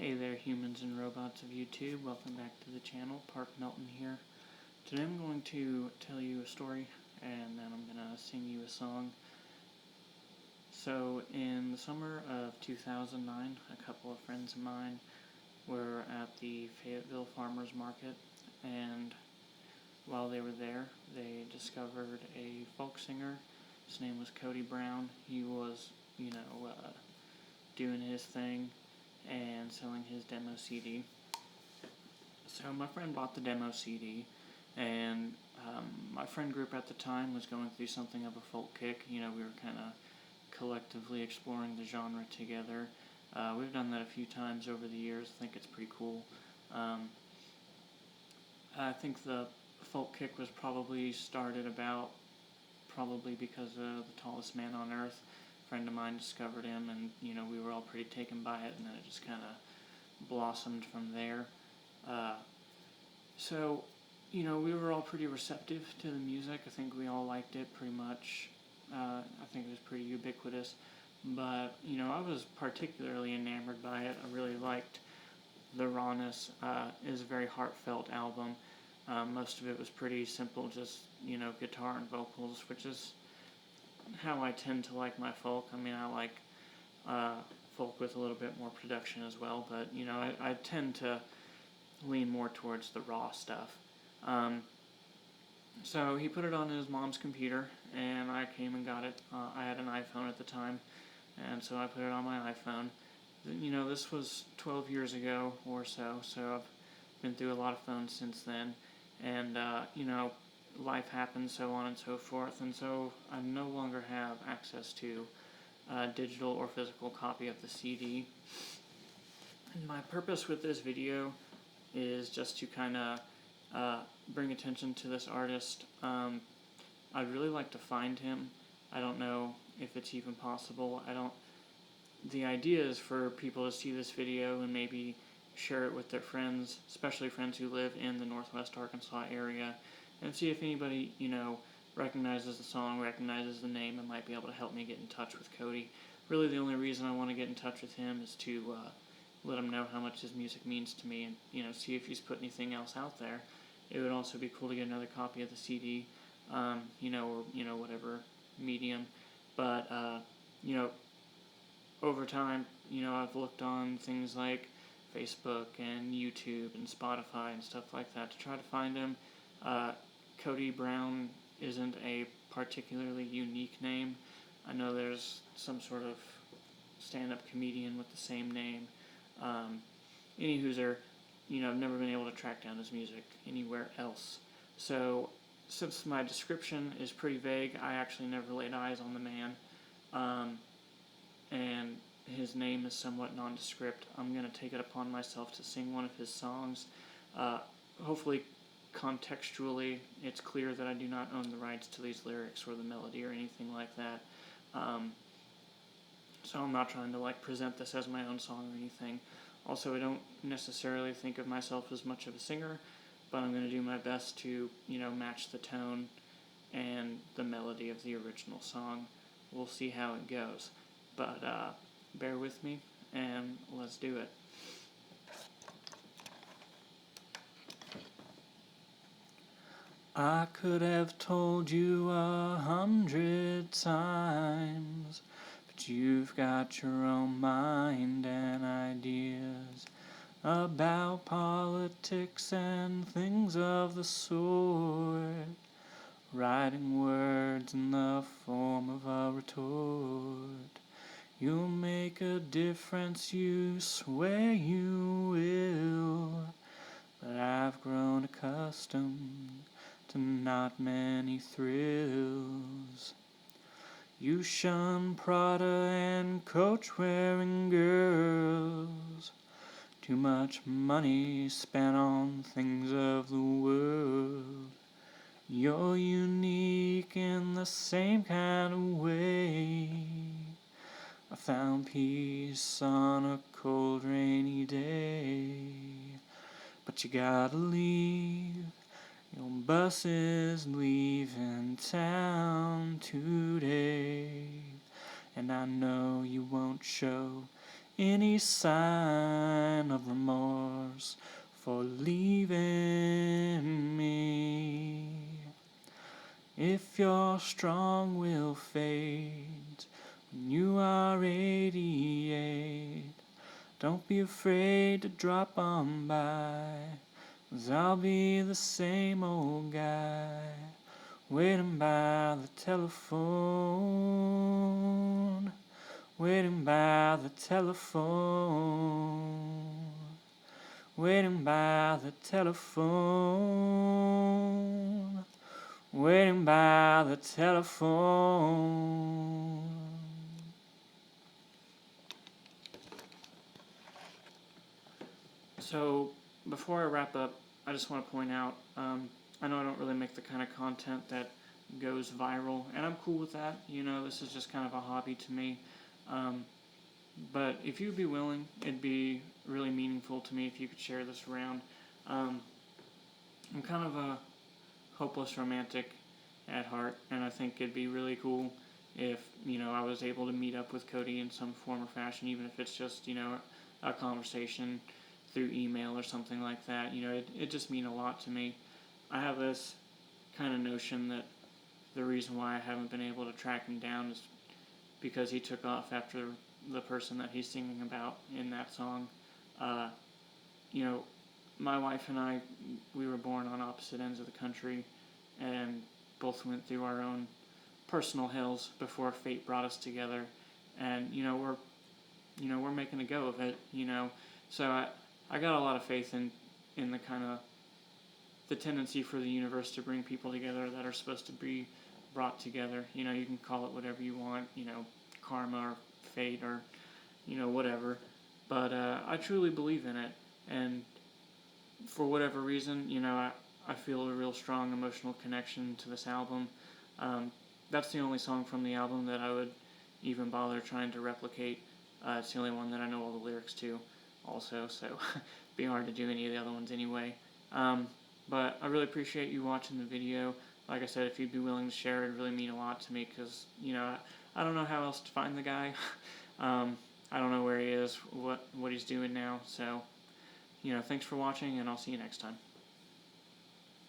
Hey there, humans and robots of YouTube. Welcome back to the channel. Park Melton here. Today I'm going to tell you a story, and then I'm going to sing you a song. So, in the summer of 2009, a couple of friends of mine were at the Fayetteville Farmers Market, and while they were there, they discovered a folk singer. His name was Cody Brown. He was, doing his thing and selling his demo CD. So my friend bought the demo CD, and my friend group at the time was going through something of a folk kick. We were kind of collectively exploring the genre together. We've done that a few times over the years. I think it's pretty cool. I think the folk kick was probably started probably because of The Tallest Man on Earth. A friend of mine discovered him, and we were all pretty taken by it, and then it just kind of blossomed from there. So we were all pretty receptive to the music. I think we all liked it pretty much. I think it was pretty ubiquitous. But, I was particularly enamored by it. I really liked the rawness. It was a very heartfelt album. Most of it was pretty simple, just, guitar and vocals, which is how I tend to like my folk. I mean, I like folk with a little bit more production as well, but, I tend to lean more towards the raw stuff. So he put it on his mom's computer, and I came and got it. I had an iPhone at the time, and so I put it on my iPhone. This was 12 years ago or so I've been through a lot of phones since then, and, life happens, so on and so forth, and so I no longer have access to a digital or physical copy of the CD. And my purpose with this video is just to kind of bring attention to this artist. I'd really like to find him. I don't know if it's even possible. The idea is for people to see this video and maybe share it with their friends, especially friends who live in the Northwest Arkansas area, and see if anybody, recognizes the song, recognizes the name, and might be able to help me get in touch with Cody. Really, the only reason I want to get in touch with him is to let him know how much his music means to me, and see if he's put anything else out there. It would also be cool to get another copy of the CD, or whatever medium. But over time, I've looked on things like Facebook and YouTube and Spotify and stuff like that to try to find him. Cody Brown isn't a particularly unique name. I know there's some sort of stand-up comedian with the same name. Anywhozer, I've never been able to track down his music anywhere else. So, since my description is pretty vague, I actually never laid eyes on the man, and his name is somewhat nondescript. I'm going to take it upon myself to sing one of his songs. Hopefully, contextually, it's clear that I do not own the rights to these lyrics or the melody or anything like that. So I'm not trying to present this as my own song or anything. Also, I don't necessarily think of myself as much of a singer, but I'm going to do my best to, match the tone and the melody of the original song. We'll see how it goes. But bear with me, and let's do it. I could have told you 100 times, but you've got your own mind and ideas about politics and things of the sort, writing words in the form of a retort. You'll make a difference, you swear you will, but I've grown accustomed to not many thrills. You shun Prada and Coach-wearing girls, too much money spent on things of the world. You're unique in the same kind of way. I found peace on a cold rainy day, but you gotta leave. Your bus is leaving town today, and I know you won't show any sign of remorse for leaving me. If your strong will fades when you are 88, don't be afraid to drop on by, 'cause I'll be the same old guy, waiting by the telephone, waiting by the telephone, waiting by the telephone, waiting by the telephone. So, before I wrap up, I just want to point out, I know I don't really make the kind of content that goes viral, and I'm cool with that. This is just kind of a hobby to me. But if you'd be willing, it'd be really meaningful to me if you could share this around. I'm kind of a hopeless romantic at heart, and I think it'd be really cool if, I was able to meet up with Cody in some form or fashion, even if it's just, a conversation through email or something like that. It just mean a lot to me. I have this kind of notion that the reason why I haven't been able to track him down is because he took off after the person that he's singing about in that song. My wife and I, we were born on opposite ends of the country, and both went through our own personal hells before fate brought us together. And we're making a go of it. So I got a lot of faith in the kind of the tendency for the universe to bring people together that are supposed to be brought together. You can call it whatever you want, karma or fate or, whatever. But I truly believe in it. And for whatever reason, I feel a real strong emotional connection to this album. That's the only song from the album that I would even bother trying to replicate. It's the only one that I know all the lyrics to also, so it'd be hard to do any of the other ones anyway. But I really appreciate you watching the video. Like I said, if you'd be willing to share, it'd really mean a lot to me, because, I don't know how else to find the guy. I don't know where he is, what he's doing now, so, thanks for watching, and I'll see you next time.